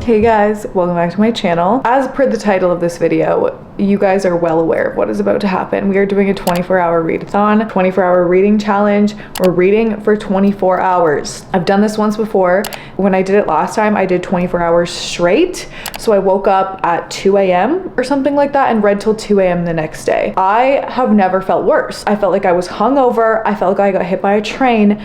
Hey guys, welcome back to my channel. As per the title of this video, you guys are well aware of what is about to happen. We are doing a 24-hour readathon, 24-hour reading challenge. We're reading for 24 hours. I've done this once before. When I did it last time, I did 24 hours straight. So I woke up at 2 a.m. or something like that and read till 2 a.m. the next day. I have never felt worse. I felt like I was hungover. I felt like I got hit by a train.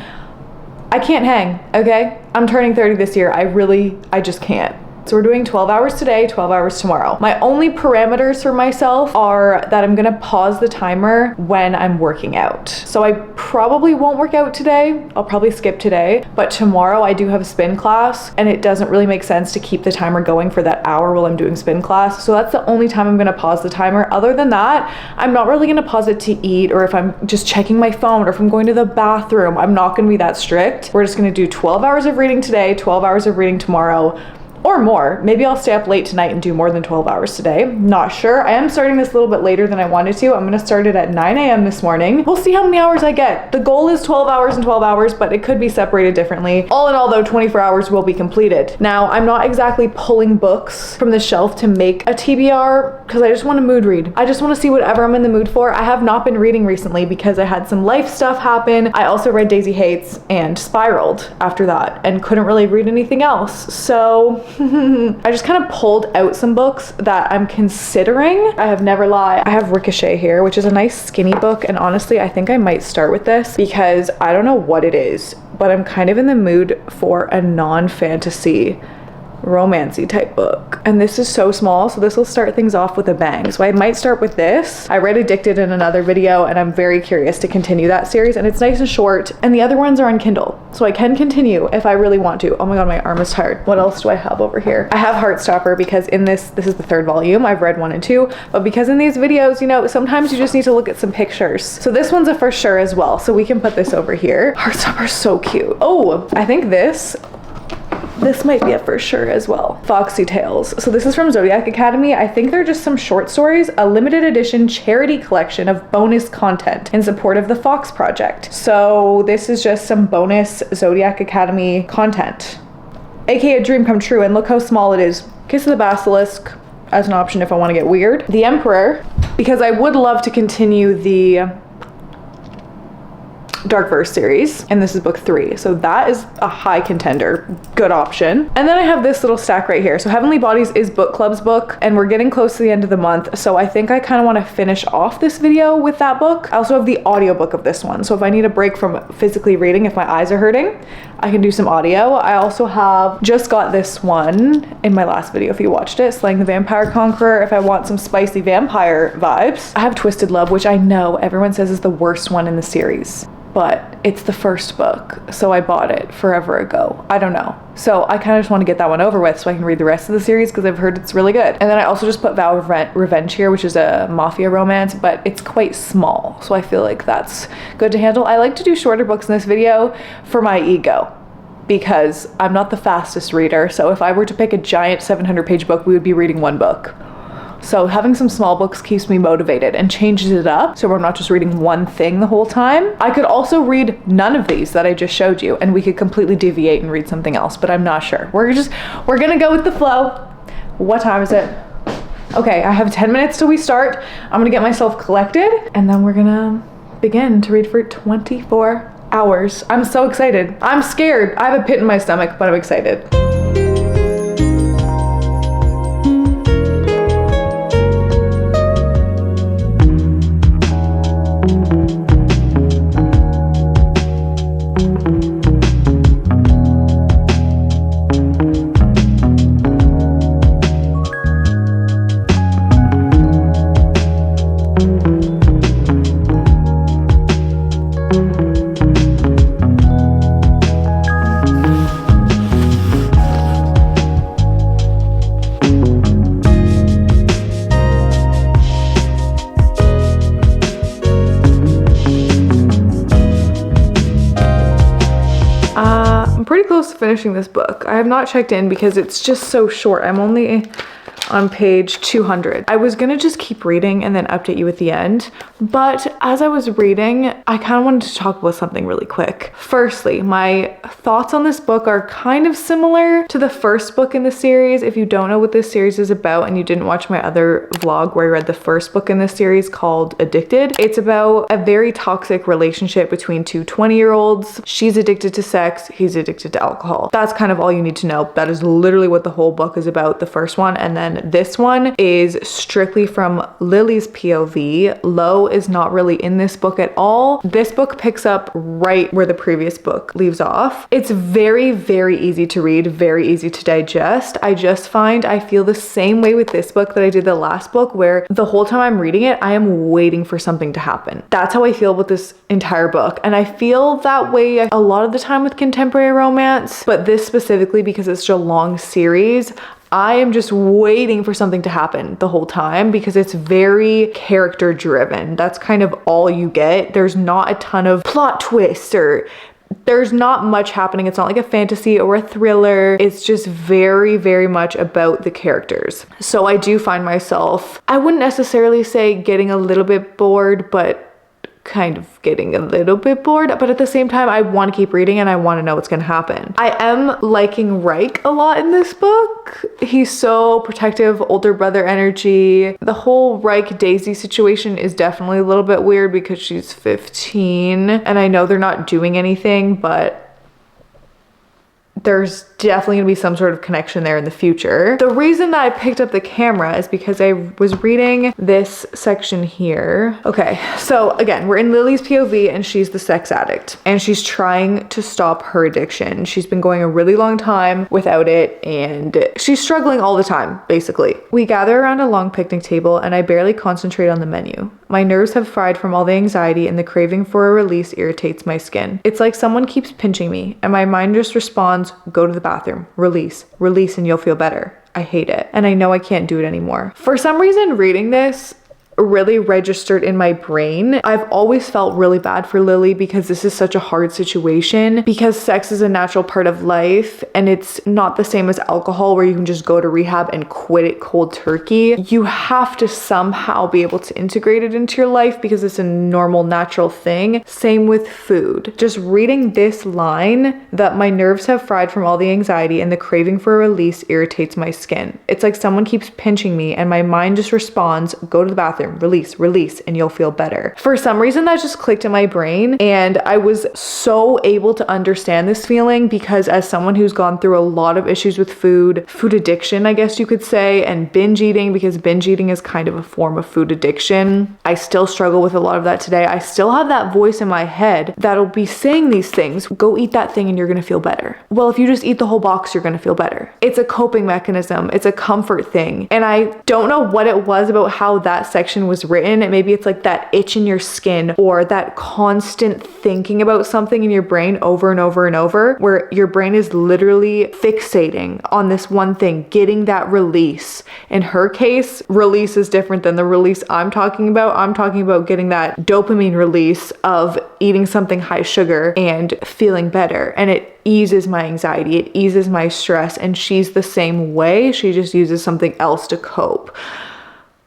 I can't hang, okay? I'm turning 30 this year. I just can't. So we're doing 12 hours today, 12 hours tomorrow. My only parameters for myself are that I'm gonna pause the timer when I'm working out. So I probably won't work out today. I'll probably skip today, but tomorrow I do have a spin class and it doesn't really make sense to keep the timer going for that hour while I'm doing spin class. So that's the only time I'm gonna pause the timer. Other than that, I'm not really gonna pause it to eat, or if I'm just checking my phone, or if I'm going to the bathroom. I'm not gonna be that strict. We're just gonna do 12 hours of reading today, 12 hours of reading tomorrow, or more. Maybe I'll stay up late tonight and do more than 12 hours today. Not sure. I am starting this a little bit later than I wanted to. I'm gonna start it at 9 a.m. this morning. We'll see how many hours I get. The goal is 12 hours and 12 hours, but it could be separated differently. All in all though, 24 hours will be completed. Now, I'm not exactly pulling books from the shelf to make a TBR because I just want to mood read. I just want to see whatever I'm in the mood for. I have not been reading recently because I had some life stuff happen. I also read Daisy Hates and spiraled after that and couldn't really read anything else. So I just kind of pulled out some books that I'm considering. I have never lied. I have Ricochet here, which is a nice skinny book, and honestly I think I might start with this because I don't know what it is, but I'm kind of in the mood for a non-fantasy romancy type book, and this is so small, so this will start things off with a bang. So I might start with this. I read Addicted in another video and I'm very curious to continue that series, and it's nice and short, and the other ones are on Kindle, so I can continue if I really want to. Oh my god, my arm is tired. What else do I have over here? I have Heartstopper because in this is the third volume. I've read 1 and 2, but because in these videos, you know, sometimes you just need to look at some pictures. So this one's a for sure as well, so we can put this over here. Heartstopper is so cute. Oh, I think this might be a for sure as well. Foxy Tales. So this is from Zodiac Academy. I think they're just some short stories, a limited edition charity collection of bonus content in support of the Fox Project. So this is just some bonus Zodiac Academy content, aka a dream come true, and look how small it is. Kiss of the Basilisk as an option if I want to get weird. The Emperor, because I would love to continue the Dark Verse series, and this is book 3, so that is a high contender. Good option. And then I have this little stack right here. So Heavenly Bodies is book club's book, and we're getting close to the end of the month, so I think I kind of want to finish off this video with that book. I also have the audiobook of this one, so if I need a break from physically reading, if my eyes are hurting, I can do some audio. I also have just got this one in my last video if you watched it, Slaying the Vampire Conqueror, if I want some spicy vampire vibes. I have Twisted Love, which I know everyone says is the worst one in the series, but it's the first book, so I bought it forever ago. I don't know. So I kind of just want to get that one over with so I can read the rest of the series because I've heard it's really good. And then I also just put Vow of Revenge here, which is a mafia romance, but it's quite small, so I feel like that's good to handle. I like to do shorter books in this video for my ego, because I'm not the fastest reader, so if I were to pick a giant 700-page book, we would be reading 1 book. So having some small books keeps me motivated and changes it up, so we're not just reading one thing the whole time. I could also read none of these that I just showed you, and we could completely deviate and read something else, but I'm not sure. We're gonna go with the flow. What time is it? Okay, I have 10 minutes till we start. I'm gonna get myself collected, and then we're gonna begin to read for 24 hours. I'm so excited. I'm scared. I have a pit in my stomach, but I'm excited. I'm pretty close to finishing this book. I have not checked in because it's just so short. I'm only on page 200. I was gonna just keep reading and then update you at the end, but as I was reading, I kind of wanted to talk about something really quick. Firstly, my thoughts on this book are kind of similar to the first book in the series. If you don't know what this series is about and you didn't watch my other vlog where I read the first book in this series called Addicted, it's about a very toxic relationship between two 20-year-olds. She's addicted to sex, he's addicted to alcohol. That's kind of all you need to know. That is literally what the whole book is about, the first one. And then this one is strictly from Lily's POV. Lo is not really in this book at all. This book picks up right where the previous book leaves off. It's very, very easy to read, very easy to digest. I just find I feel the same way with this book that I did the last book, where the whole time I'm reading it, I am waiting for something to happen. That's how I feel with this entire book. And I feel that way a lot of the time with contemporary romance, but this specifically because it's such a long series, I am just waiting for something to happen the whole time because it's very character driven. That's kind of all you get. There's not a ton of plot twists or there's not much happening. It's not like a fantasy or a thriller. It's just very, very much about the characters. So I do find myself, I wouldn't necessarily say getting a little bit bored, but kind of getting a little bit bored, but at the same time I want to keep reading and I want to know what's going to happen. I am liking Reich a lot in this book. He's so protective, older brother energy. The whole Reich Daisy situation is definitely a little bit weird because she's 15 and I know they're not doing anything, but there's definitely gonna be some sort of connection there in the future. The reason that I picked up the camera is because I was reading this section here. Okay, so again, we're in Lily's POV and she's the sex addict and she's trying to stop her addiction. She's been going a really long time without it and she's struggling all the time, basically. We gather around a long picnic table and I barely concentrate on the menu. My nerves have fried from all the anxiety and the craving for a release irritates my skin. It's like someone keeps pinching me and my mind just responds, go to the bathroom, release and you'll feel better. I hate it. And I know I can't do it anymore. For some reason, reading this really registered in my brain. I've always felt really bad for Lily because this is such a hard situation, because sex is a natural part of life and it's not the same as alcohol where you can just go to rehab and quit it cold turkey. You have to somehow be able to integrate it into your life because it's a normal, natural thing. Same with food. Just reading this line, that my nerves have fried from all the anxiety and the craving for a release irritates my skin. It's like someone keeps pinching me and my mind just responds, go to the bathroom, release, and you'll feel better. For some reason that just clicked in my brain and I was so able to understand this feeling because as someone who's gone through a lot of issues with food addiction, I guess you could say, and binge eating, because binge eating is kind of a form of food addiction. I still struggle with a lot of that today. I still have that voice in my head that'll be saying these things. Go eat that thing and you're gonna feel better. Well, if you just eat the whole box, you're gonna feel better. It's a coping mechanism. It's a comfort thing. And I don't know what it was about how that section was written. Maybe it's like that itch in your skin or that constant thinking about something in your brain over and over and over, where your brain is literally fixating on this one thing, getting that release. In her case, release is different than the release I'm talking about. I'm talking about getting that dopamine release of eating something high sugar and feeling better. And it eases my anxiety, it eases my stress, and she's the same way. She just uses something else to cope.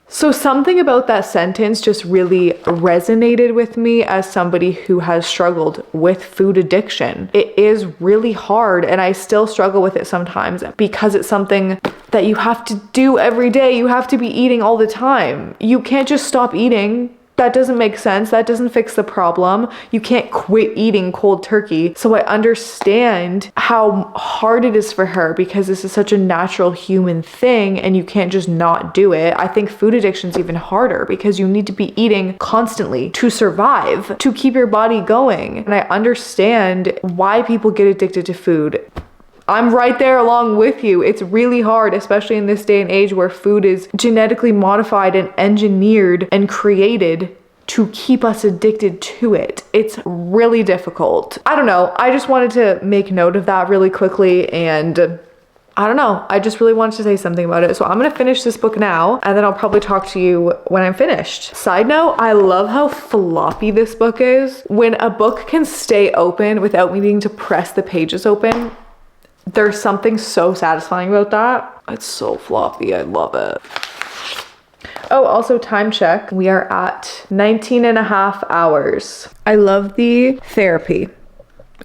So something about that sentence just really resonated with me as somebody who has struggled with food addiction. It is really hard and I still struggle with it sometimes because it's something that you have to do every day. You have to be eating all the time. You can't just stop eating. That doesn't make sense. That doesn't fix the problem. You can't quit eating cold turkey. So I understand how hard it is for her because this is such a natural human thing and you can't just not do it. I think food addiction is even harder because you need to be eating constantly to survive, to keep your body going. And I understand why people get addicted to food. I'm right there along with you. It's really hard, especially in this day and age where food is genetically modified and engineered and created to keep us addicted to it. It's really difficult. I don't know. I just wanted to make note of that really quickly and I don't know. I just really wanted to say something about it. So I'm gonna finish this book now and then I'll probably talk to you when I'm finished. Side note, I love how floppy this book is. When a book can stay open without me needing to press the pages open, There's something so satisfying about that. It's so floppy. I love it. Oh, also time check. We are at 19 and a half hours. I love the therapy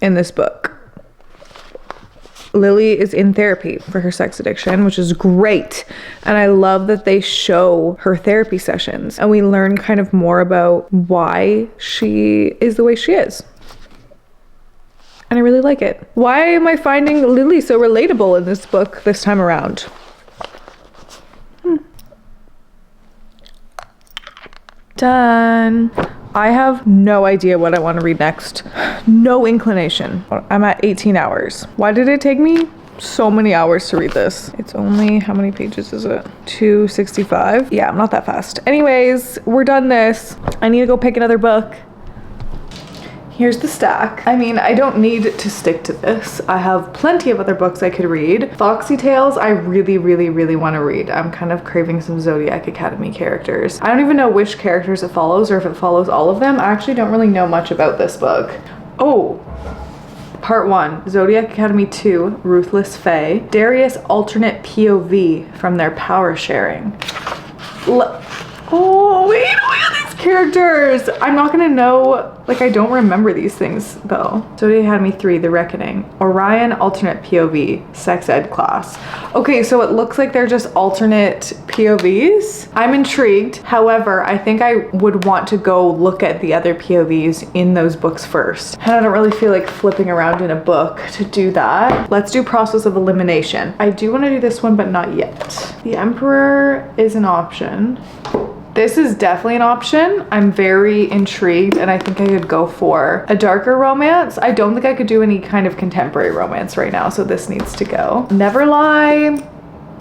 in this book. Lily is in therapy for her sex addiction, which is great. And I love that they show her therapy sessions and we learn kind of more about why she is the way she is. And I really like it. Why am I finding Lily so relatable in this book this time around? Done. I have no idea what I want to read next. No inclination. I'm at 18 hours. Why did it take me so many hours to read this? It's only, how many pages is it? 265. Yeah, I'm not that fast. Anyways, we're done this. I need to go pick another book. Here's the stack. I mean, I don't need to stick to this. I have plenty of other books I could read. Foxy Tales, I really, really, really want to read. I'm kind of craving some Zodiac Academy characters. I don't even know which characters it follows or if it follows all of them. I actually don't really know much about this book. Oh, Part 1, Zodiac Academy 2, Ruthless Fae. Darius alternate POV from their power sharing. Oh, wait at these characters. I'm not gonna know, like I don't remember these things though. Zodiac Academy 3, The Reckoning. Orion alternate POV, sex ed class. Okay, so it looks like they're just alternate POVs. I'm intrigued. However, I think I would want to go look at the other POVs in those books first. And I don't really feel like flipping around in a book to do that. Let's do process of elimination. I do want to do this one, but not yet. The Emperor is an option. This is definitely an option. I'm very intrigued and I think I could go for a darker romance. I don't think I could do any kind of contemporary romance right now, so this needs to go. Never Lie.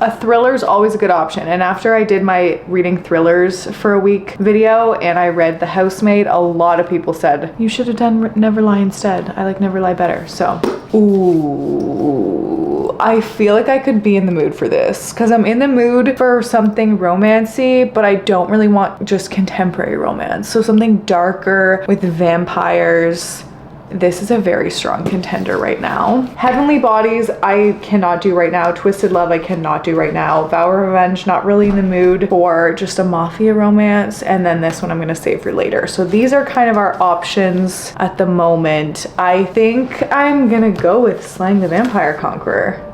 A thriller is always a good option. And after I did my reading thrillers for a week video and I read The Housemaid, a lot of people said, you should have done Never Lie instead. I like Never Lie better. So, ooh, I feel like I could be in the mood for this because I'm in the mood for something romancy, but I don't really want just contemporary romance. So something darker with vampires. This is a very strong contender right now. Heavenly Bodies, I cannot do right now. Twisted Love, I cannot do right now. Vow of Revenge, not really in the mood for just a mafia romance. And then this one I'm gonna save for later. So these are kind of our options at the moment. I think I'm gonna go with Slaying the Vampire Conqueror.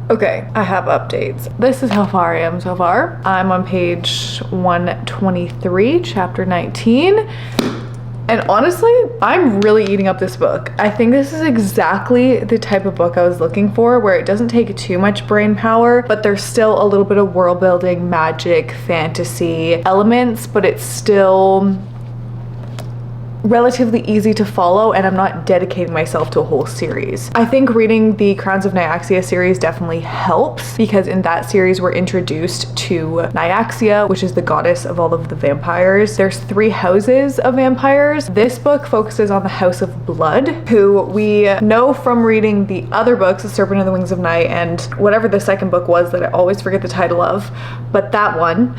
Okay, I have updates. This is how far I am so far. I'm on page 123, chapter 19. And honestly, I'm really eating up this book. I think this is exactly the type of book I was looking for, where it doesn't take too much brain power, but there's still a little bit of world building, magic, fantasy elements, but it's still relatively easy to follow and I'm not dedicating myself to a whole series. I think reading the Crowns of Nyaxia series definitely helps because in that series we're introduced to Nyaxia, which is the goddess of all of the vampires. There's 3 houses of vampires. This book focuses on the House of Blood, who we know from reading the other books, The Serpent and the Wings of Night and whatever the second book was that I always forget the title of, but that one,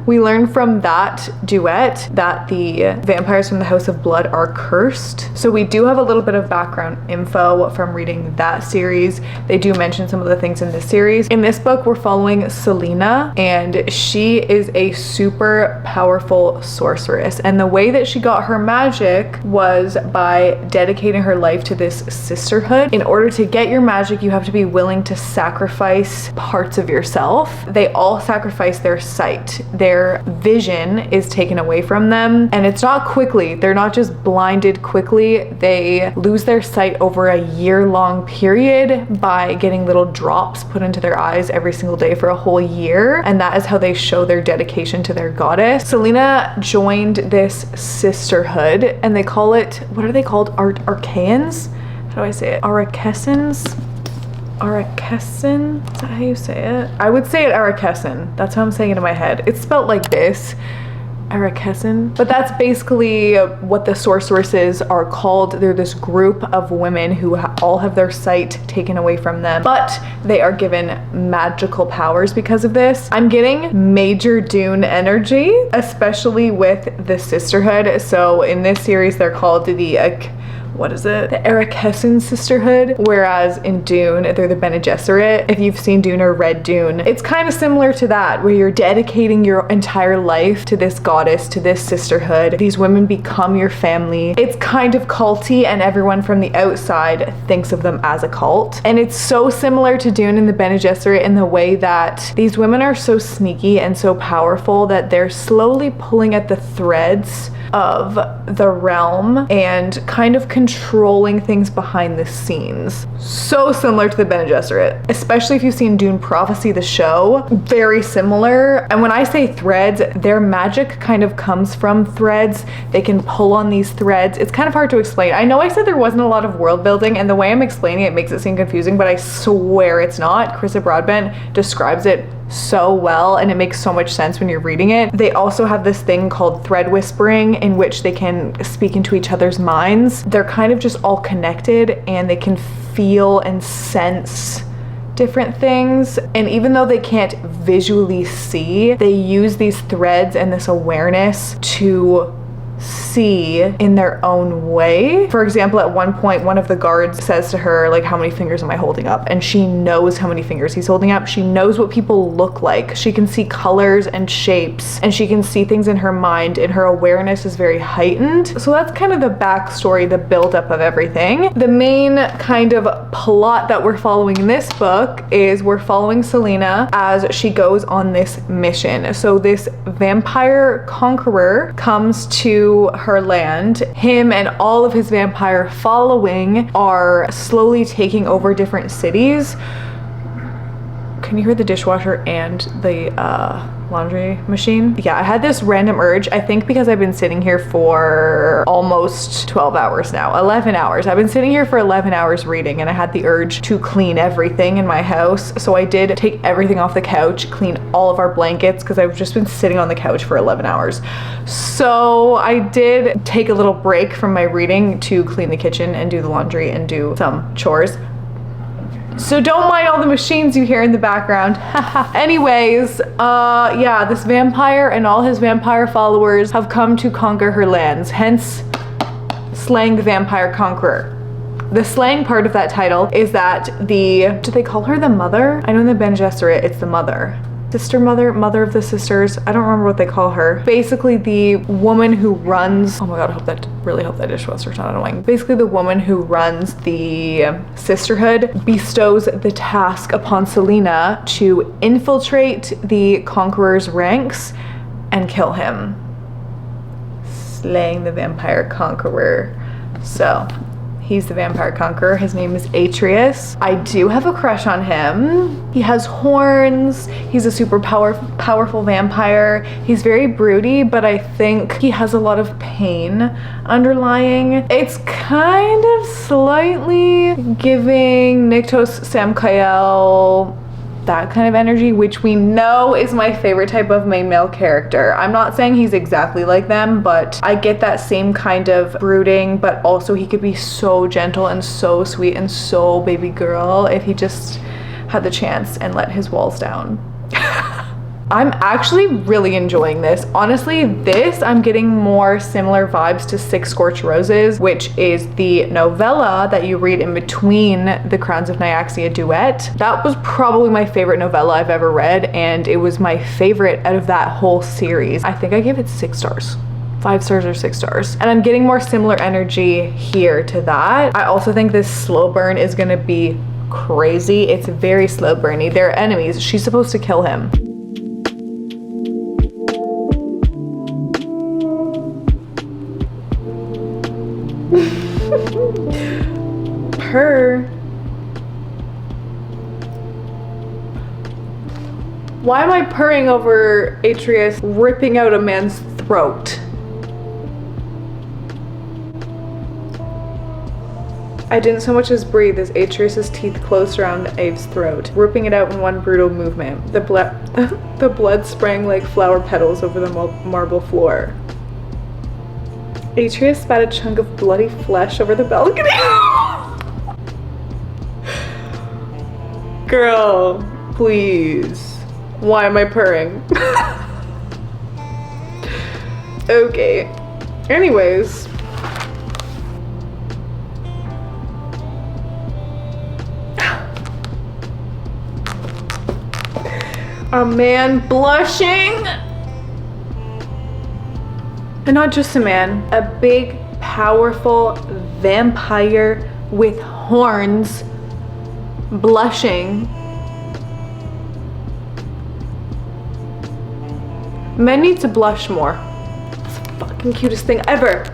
we learn from that duet that the vampires from the House of Blood are cursed. So we do have a little bit of background info from reading that series. They do mention some of the things in this series. In this book, we're following Selena, and she is a super powerful sorceress. And the way that she got her magic was by dedicating her life to this sisterhood. In order to get your magic, you have to be willing to sacrifice parts of yourself. They all sacrifice their sight. Their vision is taken away from them, and it's not quickly. They're not just blinded quickly. They lose their sight over a year-long period by getting little drops put into their eyes every single day for a whole year, and that is how they show their dedication to their goddess. Selena joined this sisterhood, and they call it, what are they called? Archaeans? how do I say it? Arakessins? Arakessin? Is that how you say it? I would say it Arakessin. That's how I'm saying it in my head. It's spelled like this. Arakessin. But that's basically what the sorceresses are called. They're this group of women who all have their sight taken away from them, but they are given magical powers because of this. I'm getting major Dune energy, especially with the sisterhood. So in this series, they're called the what is it? The Arakessin Sisterhood, whereas in Dune, they're the Bene Gesserit. If you've seen Dune or read Dune, it's kind of similar to that, where you're dedicating your entire life to this goddess, to this sisterhood. These women become your family. It's kind of culty, and everyone from the outside thinks of them as a cult. And it's so similar to Dune and the Bene Gesserit in the way that these women are so sneaky and so powerful that they're slowly pulling at the threads of the realm and kind of controlling things behind the scenes. So similar to the Bene Gesserit, especially if you've seen Dune Prophecy, the show. Very similar. And when I say threads, their magic kind of comes from threads. They can pull on these threads. It's kind of hard to explain. I know I said there wasn't a lot of world building, and the way I'm explaining it makes it seem confusing, but I swear it's not. Carissa Broadbent describes it so well, and it makes so much sense when you're reading it. They also have this thing called thread whispering, in which they can speak into each other's minds. They're kind of just all connected, and they can feel and sense different things. And even though they can't visually see, they use these threads and this awareness to see in their own way. For example, at one point, one of the guards says to her, like, how many fingers am I holding up? And she knows how many fingers he's holding up. She knows what people look like. She can see colors and shapes, and she can see things in her mind, and her awareness is very heightened. So that's kind of the backstory, the buildup of everything. The main kind of plot that we're following in this book is we're following Selena as she goes on this mission. So this vampire conqueror comes to her land. Him and all of his vampire following are slowly taking over different cities. Can you hear the dishwasher and the laundry machine? Yeah, I had this random urge, I think because I've been sitting here for almost 12 hours now, 11 hours. I've been sitting here for 11 hours reading, and I had the urge to clean everything in my house. So I did take everything off the couch, clean all of our blankets, because I've just been sitting on the couch for 11 hours. So I did take a little break from my reading to clean the kitchen and do the laundry and do some chores. So don't mind all the machines you hear in the background. Anyways, yeah, this vampire and all his vampire followers have come to conquer her lands, hence slaying the vampire conqueror. The slaying part of that title is that do they call her the mother? I know in the Bene Gesserit it's the mother. Sister mother, mother of the sisters. I don't remember what they call her. Basically the woman who runs, oh my god, really hope that dishwasher's not annoying. Basically the woman who runs the sisterhood bestows the task upon Selena to infiltrate the conqueror's ranks and kill him. Slaying the vampire conqueror. So he's the vampire conqueror. His name is Atreus. I do have a crush on him. He has horns. He's a super powerful vampire. He's very broody, but I think he has a lot of pain underlying. It's kind of slightly giving Niktos Samkael, that kind of energy, which we know is my favorite type of main male character. I'm not saying he's exactly like them, but I get that same kind of brooding, but also he could be so gentle and so sweet and so baby girl if he just had the chance and let his walls down. I'm actually really enjoying this. Honestly, I'm getting more similar vibes to Six Scorched Roses, which is the novella that you read in between the Crowns of Nyaxia duet. That was probably my favorite novella I've ever read, and it was my favorite out of that whole series. I think I gave it 6 stars. 5 stars or 6 stars. And I'm getting more similar energy here to that. I also think this slow burn is gonna be crazy. It's very slow burny. They're enemies. She's supposed to kill him. Purr. Why am I purring over Atreus ripping out a man's throat? I didn't so much as breathe as Atreus's teeth closed around Ave's throat, ripping it out in one brutal movement. The blood sprang like flower petals over the marble floor. Atreus spat a chunk of bloody flesh over the balcony. Girl, please. Why am I purring? Okay. Anyways. A man blushing. And not just a man, a big, powerful vampire with horns blushing. Men need to blush more. It's the fucking cutest thing ever.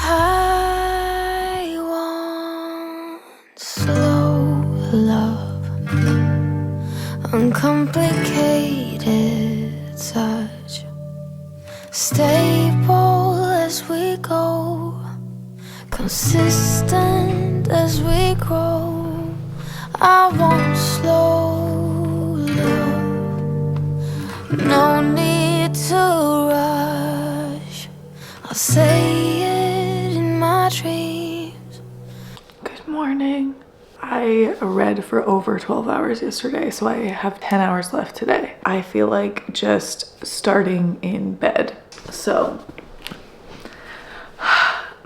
I want slow love, uncomplicated touch, stable as we go, consistent as we grow. I want slow love, no need to rush. I'll say it in my dreams. Good morning. I read for over 12 hours yesterday, so I have 10 hours left today. I feel like just starting in bed. So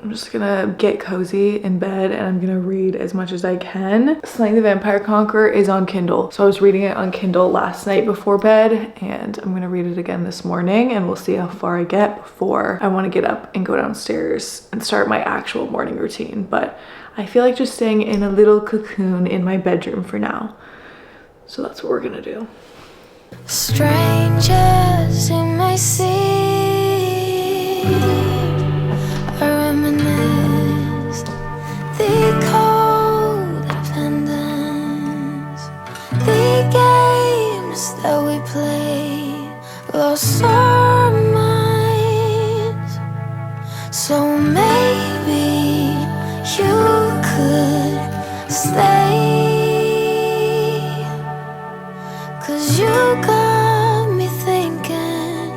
I'm just gonna get cozy in bed and I'm gonna read as much as I can. Slaying the Vampire Conqueror is on Kindle. So I was reading it on Kindle last night before bed and I'm gonna read it again this morning and we'll see how far I get before I wanna get up and go downstairs and start my actual morning routine. But I feel like just staying in a little cocoon in my bedroom for now. So that's what we're gonna do. Strangers you may see, I reminisce the codependence, the games that we played, lost our minds. So maybe you could stay, 'cause you got me thinking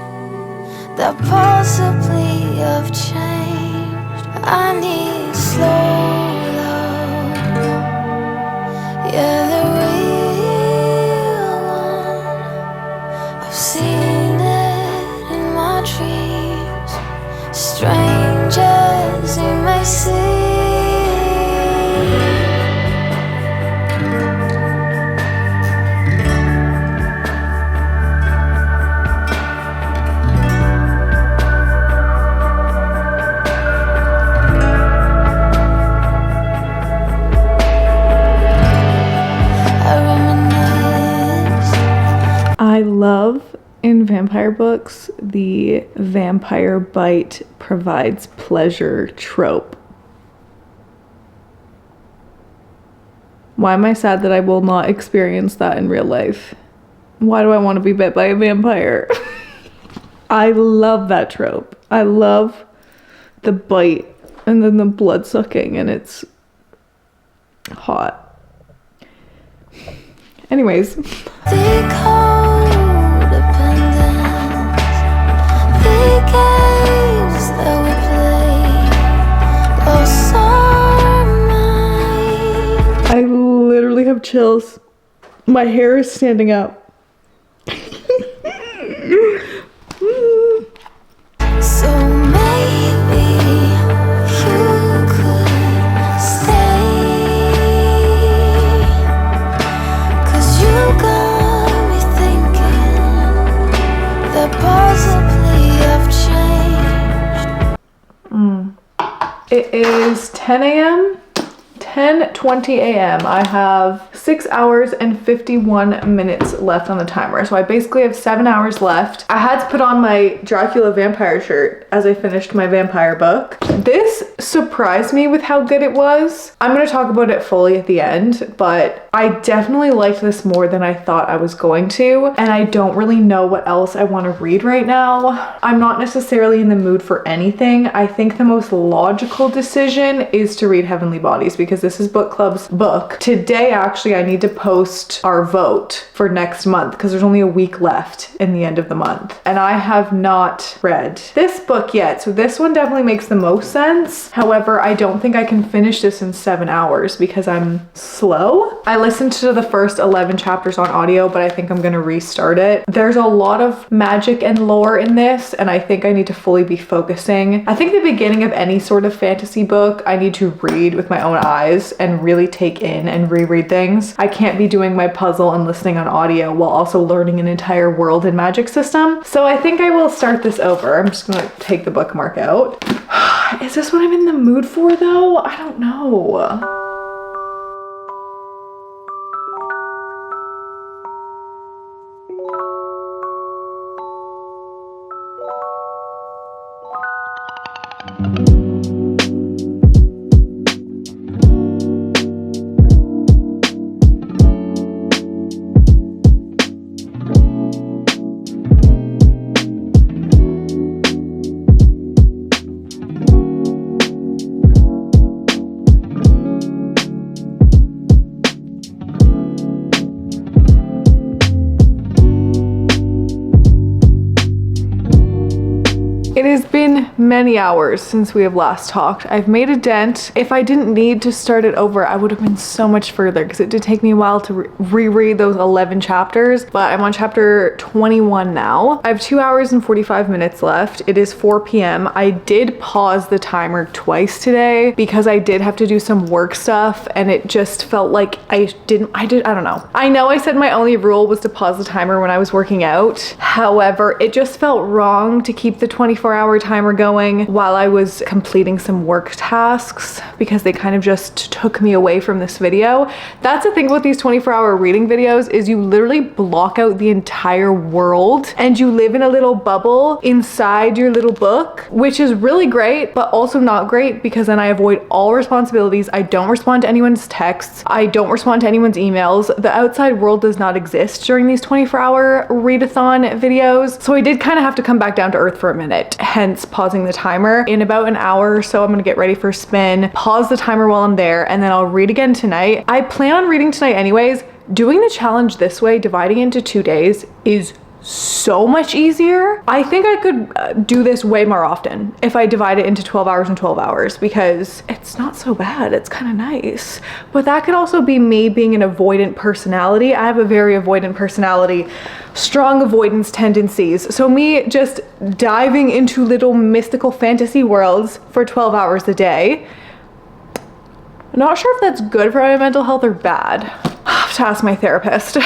that possibly I've changed. I need slow love, yeah, the real one. I've seen it in my dreams. Strangers you may see. I love in vampire books the vampire bite provides pleasure trope. Why am I sad that I will not experience that in real life? Why do I want to be bit by a vampire? I love that trope. I love the bite and then the blood sucking and it's hot. Anyways. The codependence, the games that we play, lost our minds. I literally have chills. My hair is standing up. So maybe you could stay, 'cause you got me thinking that possibly I've changed. It is 10 a.m. 10:20 a.m. I have 6 hours and 51 minutes left on the timer. So I basically have 7 hours left. I had to put on my Dracula vampire shirt as I finished my vampire book. This surprised me with how good it was. I'm going to talk about it fully at the end, but I definitely liked this more than I thought I was going to, and I don't really know what else I want to read right now. I'm not necessarily in the mood for anything. I think the most logical decision is to read Heavenly Bodies because this is book club's book. Today, actually, I need to post our vote for next month because there's only a week left in the end of the month, and I have not read this book yet, so this one definitely makes the most sense. However, I don't think I can finish this in 7 hours because I'm slow. I listened to the first 11 chapters on audio, but I think I'm gonna restart it. There's a lot of magic and lore in this, and I think I need to fully be focusing. I think the beginning of any sort of fantasy book, I need to read with my own eyes and really take in and reread things. I can't be doing my puzzle and listening on audio while also learning an entire world and magic system. So I think I will start this over. I'm just gonna take the bookmark out. Is this what I'm in the mood for though? I don't know. It has been many hours since we have last talked. I've made a dent. If I didn't need to start it over, I would have been so much further because it did take me a while to reread those 11 chapters, but I'm on chapter 21 now. I have 2 hours and 45 minutes left. It is 4 p.m. I did pause the timer twice today because I did have to do some work stuff, and it just felt like I don't know. I know I said my only rule was to pause the timer when I was working out. However, it just felt wrong to keep the 24-hour timer going while I was completing some work tasks because they kind of just took me away from this video. That's the thing about these 24-hour reading videos is you literally block out the entire world and you live in a little bubble inside your little book, which is really great, but also not great because then I avoid all responsibilities. I don't respond to anyone's texts. I don't respond to anyone's emails. The outside world does not exist during these 24-hour readathon videos. So I did kind of have to come back down to earth for a minute, hence pausing the timer. In about an hour or so, I'm gonna get ready for a spin, pause the timer while I'm there, and then I'll read again tonight. I plan on reading tonight anyways. Doing the challenge this way, dividing into 2 days, is so much easier. I think I could do this way more often if I divide it into 12 hours and 12 hours because it's not so bad. It's kind of nice. But that could also be me being an avoidant personality. I have a very avoidant personality, strong avoidance tendencies. So me just diving into little mystical fantasy worlds for 12 hours a day, I'm not sure if that's good for my mental health or bad. I have to ask my therapist.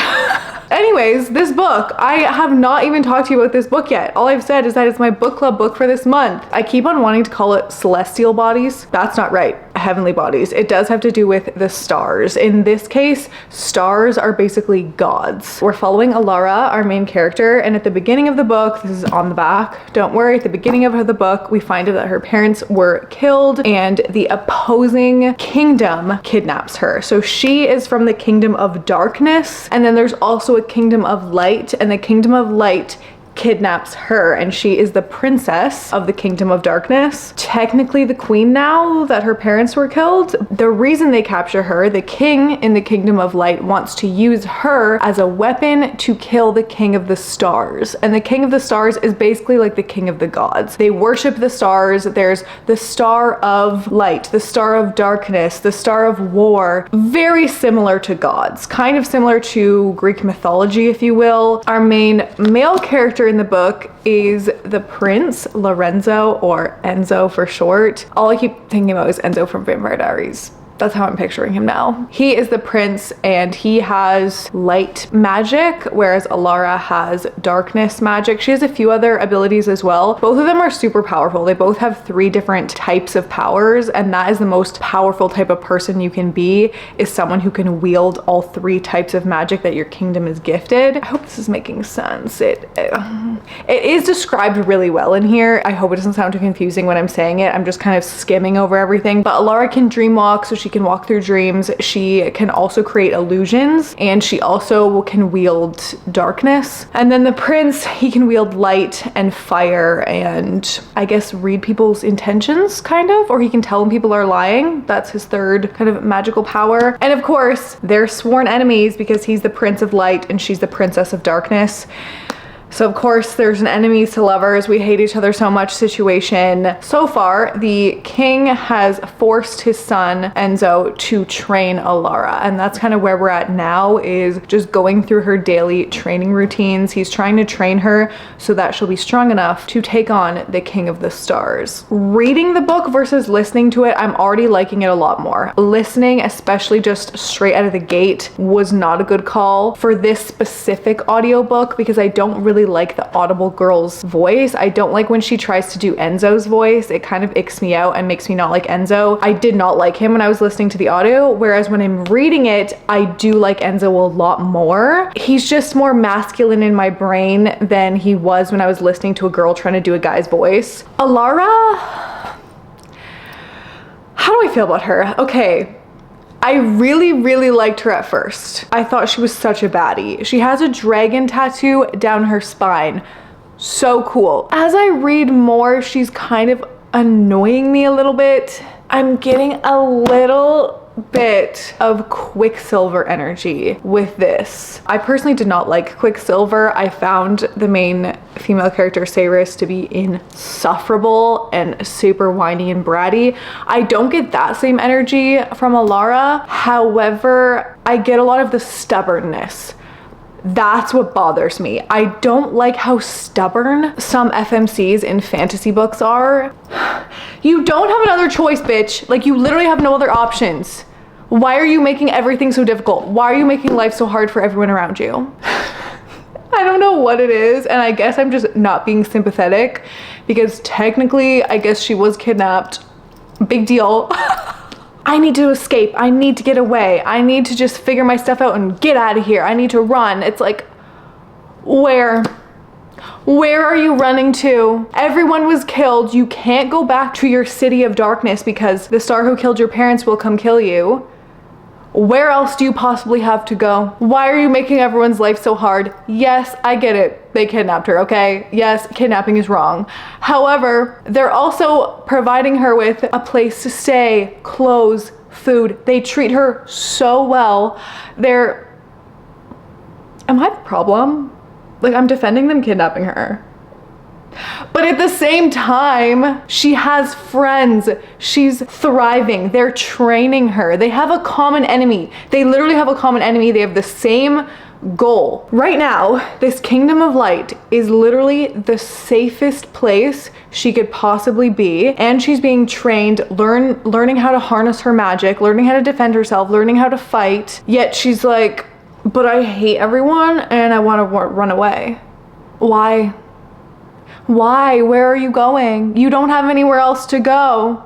Anyways, this book, I have not even talked to you about this book yet. All I've said is that it's my book club book for this month. I keep on wanting to call it Celestial Bodies. That's not right. Heavenly Bodies. It does have to do with the stars. In this case, stars are basically gods. We're following Alara, our main character, and at the beginning of the book, this is on the back, don't worry, at the beginning of the book, we find out that her parents were killed and the opposing kingdom kidnaps her. So she is from the kingdom of darkness, and then there's also a kingdom of light, and the kingdom of light kidnaps her, and she is the princess of the kingdom of darkness. Technically the queen now that her parents were killed. The reason they capture her, the king in the kingdom of light wants to use her as a weapon to kill the king of the stars. And the king of the stars is basically like the king of the gods. They worship the stars. There's the star of light, the star of darkness, the star of war. Very similar to gods, kind of similar to Greek mythology, if you will. Our main male character in the book is the prince Lorenzo, or Enzo for short. All I keep thinking about is Enzo from Vampire Diaries. That's how I'm picturing him now. He is the prince and he has light magic, whereas Alara has darkness magic. She has a few other abilities as well. Both of them are super powerful. They both have 3 different types of powers, and that is the most powerful type of person you can be, is someone who can wield all 3 types of magic that your kingdom is gifted. I hope this is making sense. It is described really well in here. I hope it doesn't sound too confusing when I'm saying it. I'm just kind of skimming over everything. But Alara can dream walk, so she can walk through dreams. She can also create illusions, and she also can wield darkness. And then the prince, he can wield light and fire and I guess read people's intentions, kind of, or he can tell when people are lying. That's his 3rd kind of magical power. And of course, they're sworn enemies because he's the prince of light and she's the princess of darkness. So of course there's an enemies to lovers, we hate each other so much situation. So far, the king has forced his son Enzo to train Alara, and that's kind of where we're at now, is just going through her daily training routines. He's trying to train her so that she'll be strong enough to take on the King of the Stars. Reading the book versus listening to it, I'm already liking it a lot more. Listening, especially just straight out of the gate, was not a good call for this specific audiobook because I don't really like the audible girl's voice. I don't like when she tries to do Enzo's voice. It kind of icks me out and makes me not like Enzo. I did not like him when I was listening to the audio, whereas when I'm reading it, I do like Enzo a lot more. He's just more masculine in my brain than he was when I was listening to a girl trying to do a guy's voice. Alara, how do I feel about her? Okay. I really liked her at first. I thought she was such a baddie. She has a dragon tattoo down her spine. So cool. As I read more, she's kind of annoying me a little bit. I'm getting a little bit of Quicksilver energy with this. I personally did not like Quicksilver. I found the main female character, Cyrus, to be insufferable and super whiny and bratty. I don't get that same energy from Alara. However, I get a lot of the stubbornness. That's what bothers me. I don't like how stubborn some FMCs in fantasy books are. You don't have another choice, bitch. Like, you literally have no other options. Why are you making everything so difficult? Why are you making life so hard for everyone around you? I don't know what it is, and I guess I'm just not being sympathetic because technically, I guess she was kidnapped. Big deal. I need to escape. I need to get away. I need to just figure my stuff out and get out of here. I need to run. It's like, where? Where are you running to? Everyone was killed. You can't go back to your city of darkness because the star who killed your parents will come kill you. Where else do you possibly have to go? Why are you making everyone's life so hard? Yes, I get it. They kidnapped her, okay? Yes, kidnapping is wrong. However, they're also providing her with a place to stay, clothes, food. They treat her so well. Am I the problem? Like, I'm defending them kidnapping her. But at the same time, she has friends. She's thriving. They're training her. They have a common enemy. They literally have a common enemy. They have the same goal. Right now, this Kingdom of Light is literally the safest place she could possibly be. And she's being trained, learning how to harness her magic, learning how to defend herself, learning how to fight. Yet she's like, but I hate everyone and I want to run away. Why? Why? Where are you going? You don't have anywhere else to go.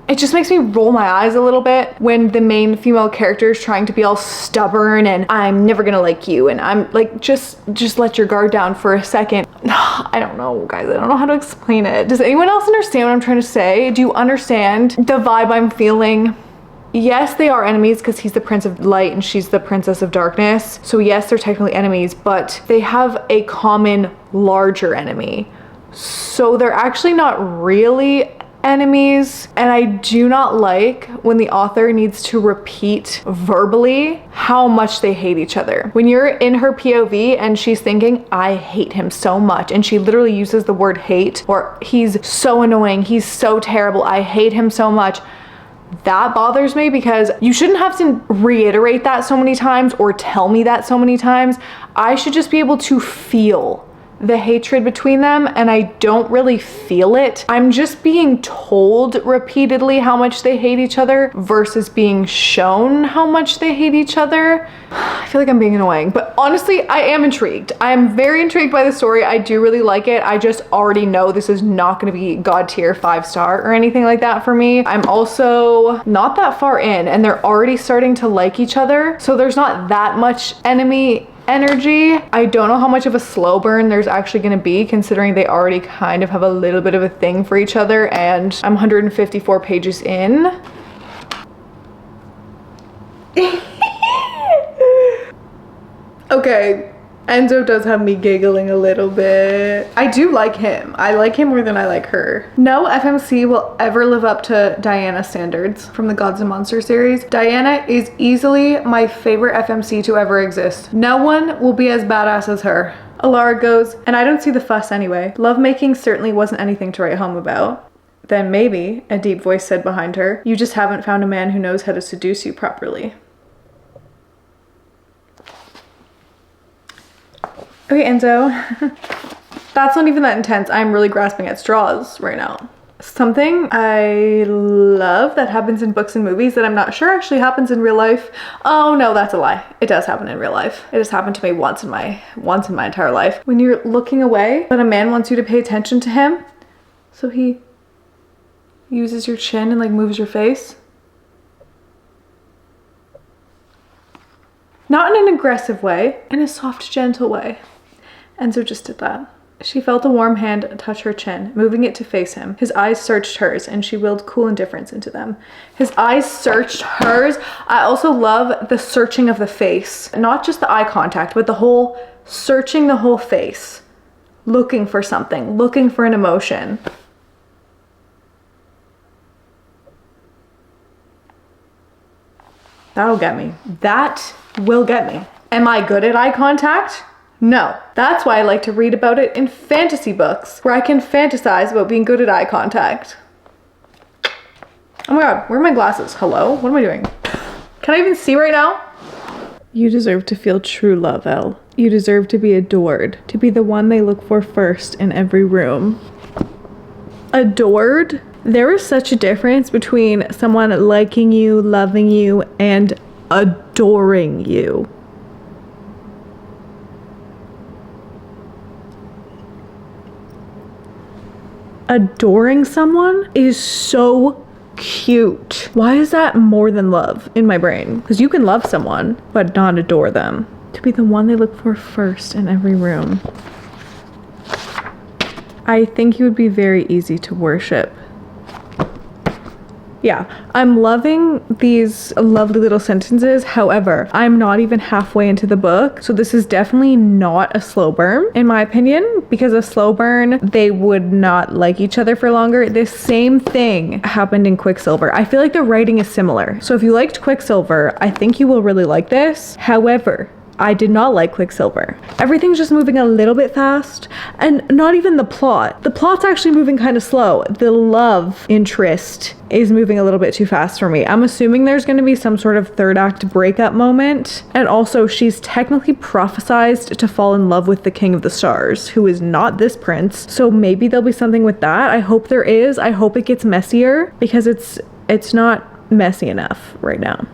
It just makes me roll my eyes a little bit when the main female character is trying to be all stubborn and I'm never gonna like you, and I'm like, just let your guard down for a second. I don't know, guys. I don't know how to explain it. Does anyone else understand what I'm trying to say? Do you understand the vibe I'm feeling? Yes, they are enemies because he's the Prince of Light and she's the Princess of Darkness. So yes, they're technically enemies, but they have a common larger enemy. So they're actually not really enemies. And I do not like when the author needs to repeat verbally how much they hate each other. When you're in her POV and she's thinking, I hate him so much, and she literally uses the word hate, or he's so annoying, he's so terrible, I hate him so much. That bothers me because you shouldn't have to reiterate that so many times or tell me that so many times. I should just be able to feel the hatred between them and I don't really feel it. I'm just being told repeatedly how much they hate each other versus being shown how much they hate each other. I feel like I'm being annoying, but honestly, I am intrigued. I am very intrigued by the story. I do really like it. I just already know this is not going to be God tier 5-star or anything like that for me. I'm also not that far in and they're already starting to like each other. So there's not that much enemy energy. I don't know how much of a slow burn there's actually going to be considering they already kind of have a little bit of a thing for each other and I'm 154 pages in. Okay, Enzo does have me giggling a little bit. I do like him. I like him more than I like her. No FMC will ever live up to Diana standards from the Gods and Monsters series. Diana is easily my favorite FMC to ever exist. No one will be as badass as her. Alara goes, and I don't see the fuss anyway. Lovemaking certainly wasn't anything to write home about. Then maybe, a deep voice said behind her, you just haven't found a man who knows how to seduce you properly. Okay, Enzo. That's not even that intense. I'm really grasping at straws right now. Something I love that happens in books and movies that I'm not sure actually happens in real life. Oh no, that's a lie. It does happen in real life. It has happened to me once in my entire life. When you're looking away, but a man wants you to pay attention to him, so he uses your chin and like moves your face. Not in an aggressive way, in a soft, gentle way. Enzo just did that. She felt a warm hand touch her chin, moving it to face him. His eyes searched hers, and she willed cool indifference into them. His eyes searched hers. I also love the searching of the face. Not just the eye contact, but the whole searching the whole face. Looking for something, looking for an emotion. That'll get me. That will get me. Am I good at eye contact? No. That's why I like to read about it in fantasy books, where I can fantasize about being good at eye contact. Oh my god, where are my glasses? Hello? What am I doing? Can I even see right now? You deserve to feel true love, Elle. You deserve to be adored, to be the one they look for first in every room. Adored? There is such a difference between someone liking you, loving you, and adoring you. Adoring someone is so cute. Why is that more than love in my brain? Because you can love someone, but not adore them. To be the one they look for first in every room. I think you would be very easy to worship. Yeah, I'm loving these lovely little sentences. However, I'm not even halfway into the book. So this is definitely not a slow burn, in my opinion, because a slow burn, they would not like each other for longer. This same thing happened in Quicksilver. I feel like the writing is similar. So if you liked Quicksilver, I think you will really like this. However, I did not like Quicksilver. Everything's just moving a little bit fast, and not even the plot. The plot's actually moving kind of slow. The love interest is moving a little bit too fast for me. I'm assuming there's going to be some sort of third act breakup moment. And also, she's technically prophesized to fall in love with the King of the Stars, who is not this prince. So maybe there'll be something with that. I hope there is. I hope it gets messier, because it's not messy enough right now.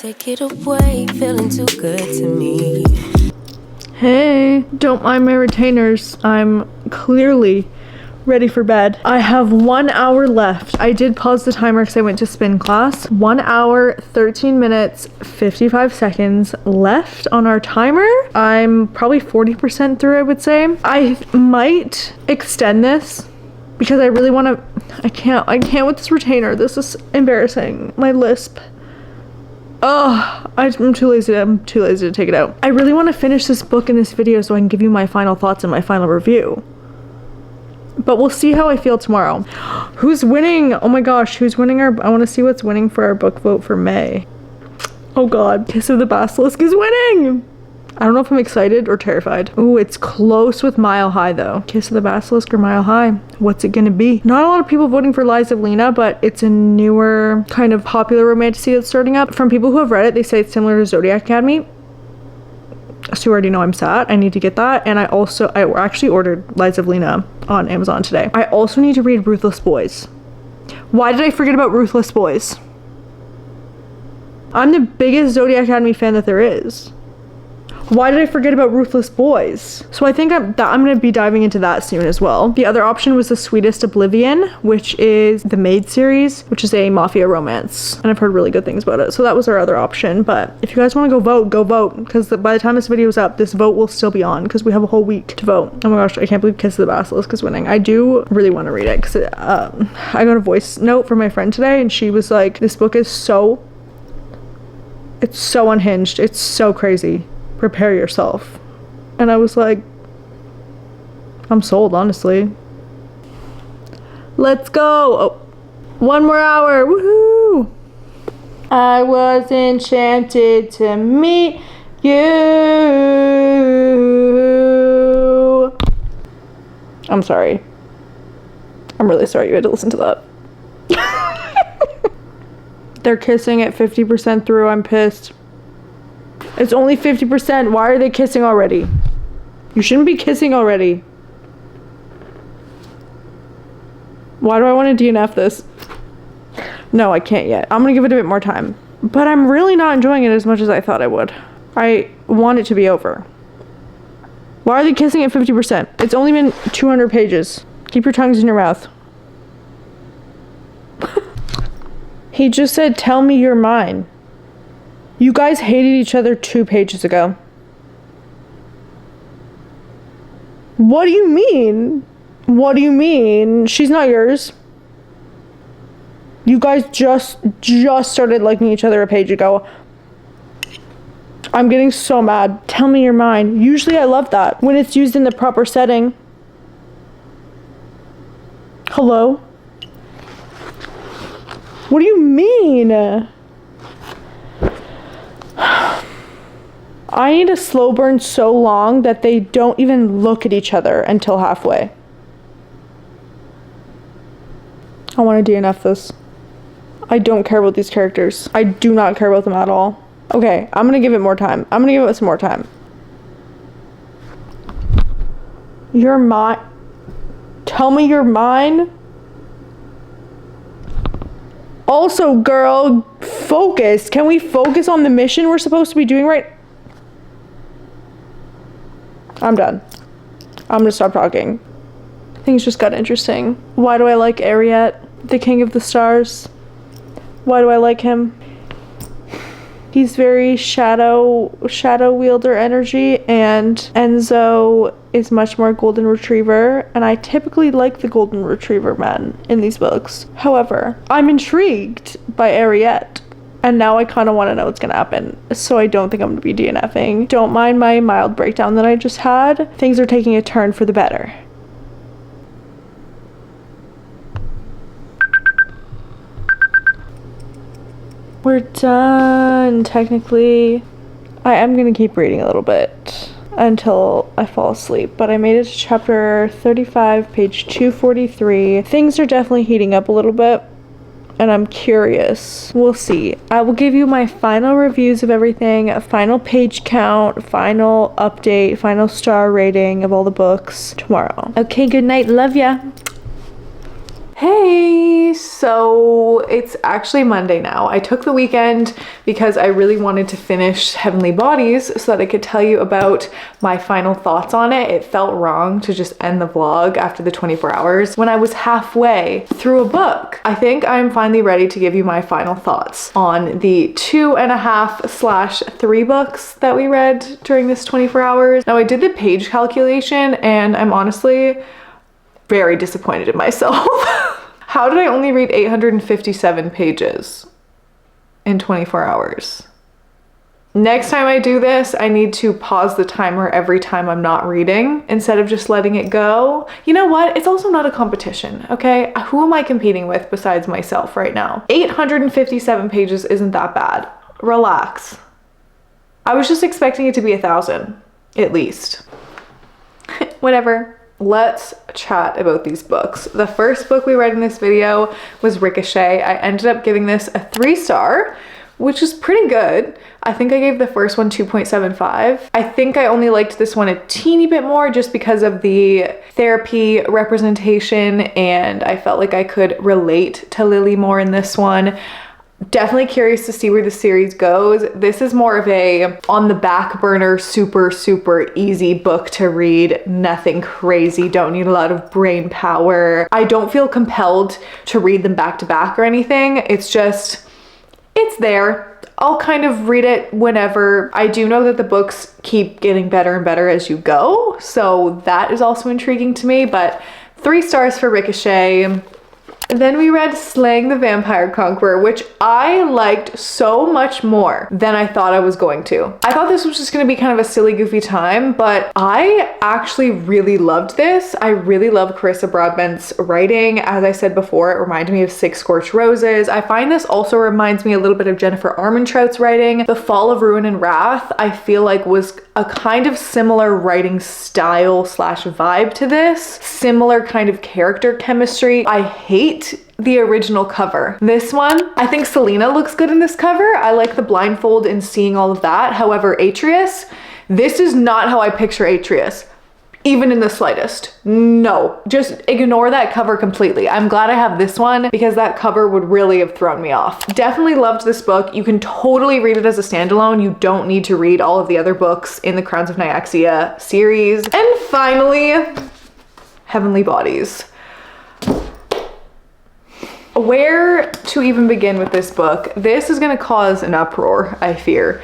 Take it away, feeling too good to me. Hey, don't mind my retainers. I'm clearly ready for bed. I have 1 hour left. I did pause the timer because I went to spin class. 1 hour, 13 minutes, 55 seconds left on our timer. I'm probably 40% through, I would say. I might extend this because I really want to. I can't with this retainer. This is embarrassing. My lisp. Oh, I'm too lazy to take it out. I really want to finish this book in this video so I can give you my final thoughts and my final review. But we'll see how I feel tomorrow. Who's winning? Oh my gosh, who's winning I want to see what's winning for our book vote for May. Oh god, Kiss of the Basilisk is winning! I don't know if I'm excited or terrified. Ooh, it's close with Mile High though. Kiss of the Basilisk or Mile High? What's it gonna be? Not a lot of people voting for Lies of Lena, but it's a newer kind of popular romantasy that's starting up. From people who have read it, they say it's similar to Zodiac Academy. So you already know I'm sad. I need to get that. And I actually ordered Lies of Lena on Amazon today. I also need to read Ruthless Boys. Why did I forget about Ruthless Boys? I'm the biggest Zodiac Academy fan that there is. Why did I forget about Ruthless Boys? So I think I'm going to be diving into that soon as well. The other option was The Sweetest Oblivion, which is the Maid series, which is a mafia romance. And I've heard really good things about it. So that was our other option. But if you guys want to go vote. Because by the time this video is up, this vote will still be on because we have a whole week to vote. Oh my gosh, I can't believe Kiss of the Basilisk is winning. I do really want to read it because I got a voice note from my friend today and she was like, this book is it's so unhinged. It's so crazy. Prepare yourself. And I was like, I'm sold, honestly. Let's go. Oh, 1 more hour. Woohoo. I was enchanted to meet you. I'm sorry. I'm really sorry you had to listen to that. They're kissing at 50% through. I'm pissed. It's only 50%. Why are they kissing already? You shouldn't be kissing already. Why do I want to DNF this? No, I can't yet. I'm going to give it a bit more time. But I'm really not enjoying it as much as I thought I would. I want it to be over. Why are they kissing at 50%? It's only been 200 pages. Keep your tongues in your mouth. He just said, tell me you're mine. You guys hated each other 2 pages ago. What do you mean? What do you mean? She's not yours. You guys just started liking each other a page ago. I'm getting so mad. Tell me you're mine. Usually I love that when it's used in the proper setting. Hello? What do you mean? I need a slow burn so long that they don't even look at each other until halfway. I want to DNF this. I don't care about these characters. I do not care about them at all. Okay, I'm gonna give it more time. I'm gonna give it some more time. You're mine. Tell me you're mine. Also, girl, focus. Can we focus on the mission we're supposed to be doing right? I'm done. I'm gonna stop talking. Things just got interesting. Why do I like Ariette, the King of the Stars? Why do I like him? He's very shadow wielder energy, and Enzo is much more golden retriever, and I typically like the golden retriever men in these books. However, I'm intrigued by Ariette, and now I kind of want to know what's gonna happen, so I don't think I'm gonna be DNFing. Don't mind my mild breakdown that I just had. Things are taking a turn for the better. We're done, technically. I am gonna keep reading a little bit until I fall asleep, but I made it to chapter 35, page 243. Things are definitely heating up a little bit, and I'm curious. We'll see. I will give you my final reviews of everything, a final page count, final update, final star rating of all the books tomorrow. Okay, good night. Love ya. Hey, so it's actually Monday now. I took the weekend because I really wanted to finish Heavenly Bodies so that I could tell you about my final thoughts on it. It felt wrong to just end the vlog after the 24 hours when I was halfway through a book. I think I'm finally ready to give you my final thoughts on the 2.5/3 books that we read during this 24 hours. Now I did the page calculation and I'm honestly very disappointed in myself. How did I only read 857 pages in 24 hours? Next time I do this, I need to pause the timer every time I'm not reading instead of just letting it go. You know what? It's also not a competition, okay? Who am I competing with besides myself right now? 857 pages isn't that bad. Relax. I was just expecting it to be 1,000 at least. Whatever. Let's chat about these books. The first book we read in this video was Ricochet. I ended up giving this a 3-star, which is pretty good. I think I gave the first one 2.75. I think I only liked this one a teeny bit more just because of the therapy representation, and I felt like I could relate to Lily more in this one. Definitely curious to see where the series goes. This is more of a on the back burner, super easy book to read. Nothing crazy, don't need a lot of brain power. I don't feel compelled to read them back to back or anything. It's just, it's there. I'll kind of read it whenever. I do know that the books keep getting better and better as you go, so that is also intriguing to me, but 3 stars for Ricochet. Then we read Slaying the Vampire Conqueror, which I liked so much more than I thought I was going to. I thought this was just gonna be kind of a silly, goofy time, but I actually really loved this. I really love Carissa Broadbent's writing. As I said before, it reminded me of Six Scorched Roses. I find this also reminds me a little bit of Jennifer Armentrout's writing. The Fall of Ruin and Wrath, I feel like was a kind of similar writing style slash vibe to this. Similar kind of character chemistry. I hate the original cover. This one, I think Selena looks good in this cover. I like the blindfold and seeing all of that. However, Atreus, this is not how I picture Atreus, even in the slightest. No, just ignore that cover completely. I'm glad I have this one because that cover would really have thrown me off. Definitely loved this book. You can totally read it as a standalone. You don't need to read all of the other books in the Crowns of Nyaxia series. And finally, Heavenly Bodies. Where to even begin with this book? This is gonna cause an uproar, I fear.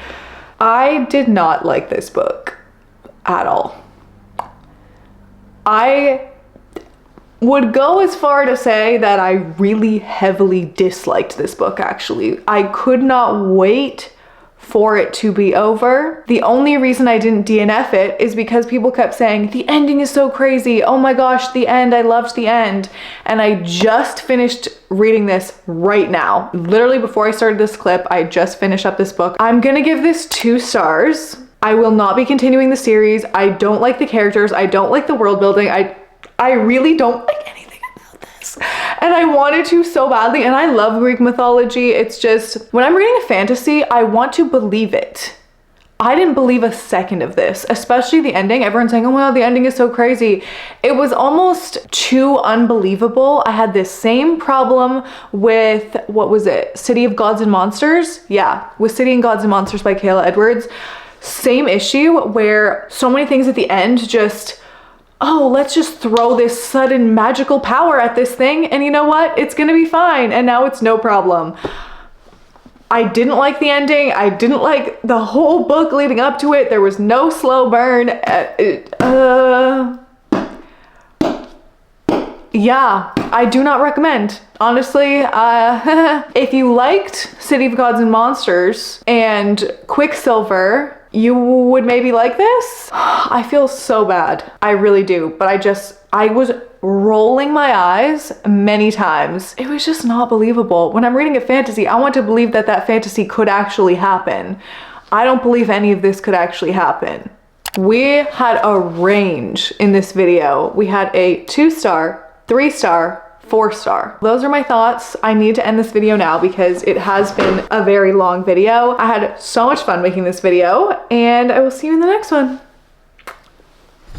I did not like this book at all. I would go as far to say that I really heavily disliked this book, actually. I could not wait for it to be over. The only reason I didn't DNF it is because people kept saying, the ending is so crazy. Oh my gosh, the end, I loved the end. And I just finished reading this right now. Literally before I started this clip, I just finished up this book. I'm gonna give this 2 stars. I will not be continuing the series. I don't like the characters. I don't like the world building. I really don't like anything about this. And I wanted to so badly, and I love Greek mythology. It's just, when I'm reading a fantasy, I want to believe it. I didn't believe a second of this, especially the ending. Everyone's saying, oh my God, the ending is so crazy. It was almost too unbelievable. I had this same problem with, what was it? City of Gods and Monsters? Yeah, with City of Gods and Monsters by Kayla Edwards. Same issue where so many things at the end just, oh, let's just throw this sudden magical power at this thing, and you know what? It's gonna be fine, and now it's no problem. I didn't like the ending. I didn't like the whole book leading up to it. There was no slow burn. Yeah, I do not recommend. Honestly, if you liked City of Gods and Monsters and Quicksilver, you would maybe like this. I feel so bad. I really do. But I was rolling my eyes many times. It was just not believable. When I'm reading a fantasy, I want to believe that that fantasy could actually happen. I don't believe any of this could actually happen. We had a range in this video. We had a 2-star, 3-star, 4-star. Those are my thoughts. I need to end this video now because it has been a very long video. I had so much fun making this video, and I will see you in the next one.